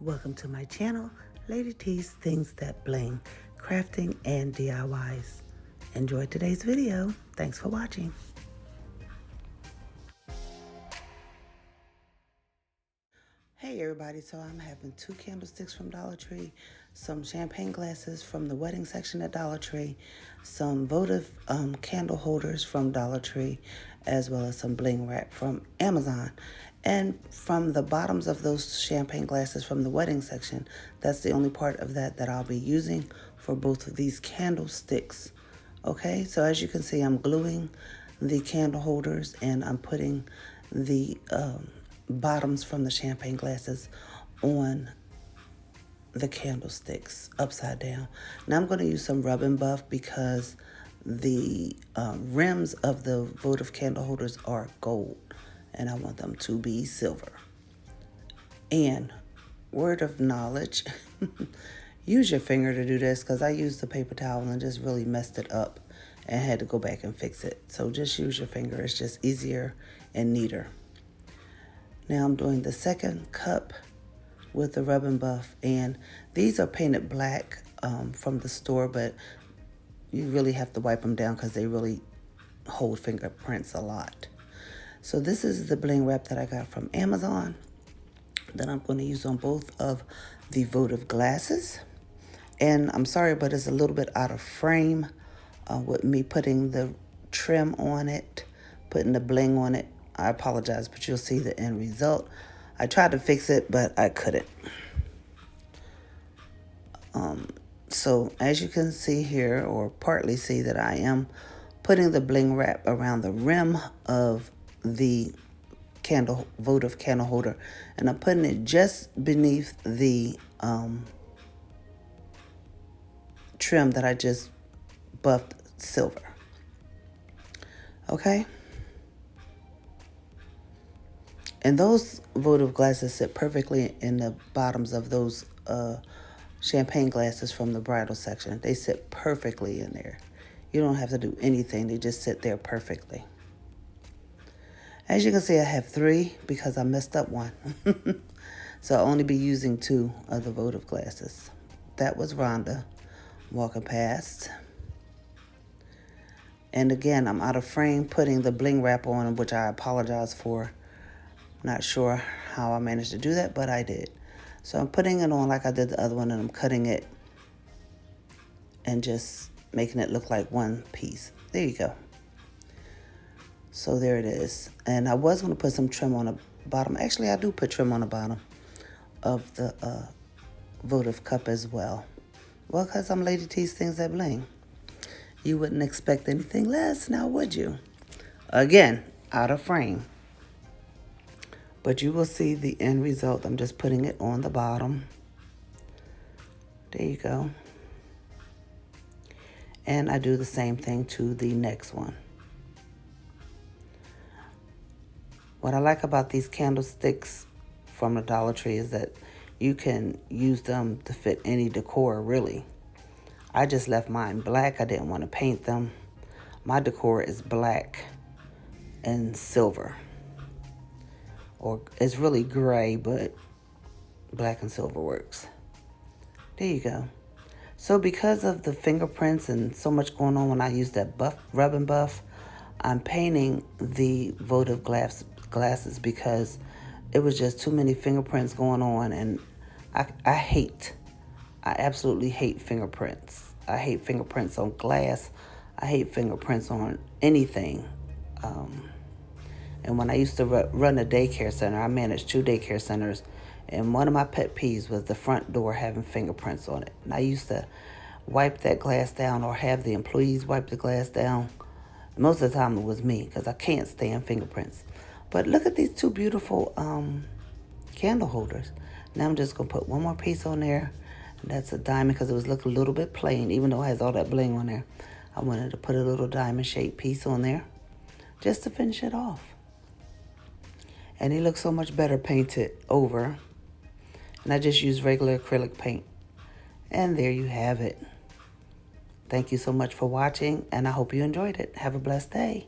Welcome to my channel, Lady T's Things That Bling, crafting and DIYs. Enjoy today's video. Thanks for watching. Hey everybody, so I'm having 2 candlesticks from Dollar Tree, some champagne glasses from the wedding section at Dollar Tree, some Votive candle holders from Dollar Tree, as well as some bling wrap from Amazon. And from the bottoms of those champagne glasses from the wedding section, that's the only part of that I'll be using for both of these candlesticks. Okay, so as you can see, I'm gluing the candle holders and I'm putting the bottoms from the champagne glasses on the candlesticks upside down. Now I'm going to use some rub and buff because the rims of the Votive candle holders are gold and I want them to be silver. And word of knowledge, use your finger to do this because I used the paper towel and just really messed it up and had to go back and fix it. So just use your finger. It's just easier and neater. Now I'm doing the second cup with the rub and buff, and these are painted black from the store, but you really have to wipe them down because they really hold fingerprints a lot. So this is the bling wrap that I got from Amazon that I'm going to use on both of the Votive glasses. And I'm sorry, but it's a little bit out of frame with me putting the trim on it, putting the bling on it. I apologize, but you'll see the end result. I tried to fix it, but I couldn't. So as you can see here, or partly see, that I am putting the bling wrap around the rim of the Votive candle holder, and I'm putting it just beneath the trim that I just buffed silver. Okay. And those Votive glasses sit perfectly in the bottoms of those champagne glasses from the bridal section. They sit perfectly in there. You don't have to do anything. They just sit there perfectly. As you can see, I have 3 because I messed up one. So I'll only be using 2 of the Votive glasses. That was Rhonda walking past. And again, I'm out of frame putting the bling wrap on, which I apologize for. Not sure how I managed to do that, but I did. So I'm putting it on like I did the other one, and I'm cutting it and just making it look like one piece. There you go. So there it is. And I was going to put some trim on the bottom. Actually, I do put trim on the bottom of the Votive cup as well. Well, because I'm Lady T's Things That Bling. You wouldn't expect anything less, now would you? Again, out of frame. But you will see the end result. I'm just putting it on the bottom. There you go. And I do the same thing to the next one. What I like about these candlesticks from the Dollar Tree is that you can use them to fit any decor, really. I just left mine black. I didn't want to paint them. My decor is black and silver. Or it's really gray, but black and silver works. There you go. So because of the fingerprints and so much going on when I use that rub and buff, I'm painting the Votive glasses because it was just too many fingerprints going on, and I absolutely hate fingerprints. I hate fingerprints on glass. I hate fingerprints on anything. And when I used to run a daycare center, I managed 2 daycare centers, and one of my pet peeves was the front door having fingerprints on it. And I used to wipe that glass down or have the employees wipe the glass down. Most of the time it was me because I can't stand fingerprints. But look at these 2 beautiful candle holders. Now I'm just going to put one more piece on there. And that's a diamond because it was looking a little bit plain, even though it has all that bling on there. I wanted to put a little diamond shaped piece on there just to finish it off. And it looks so much better painted over. And I just used regular acrylic paint. And there you have it. Thank you so much for watching, and I hope you enjoyed it. Have a blessed day.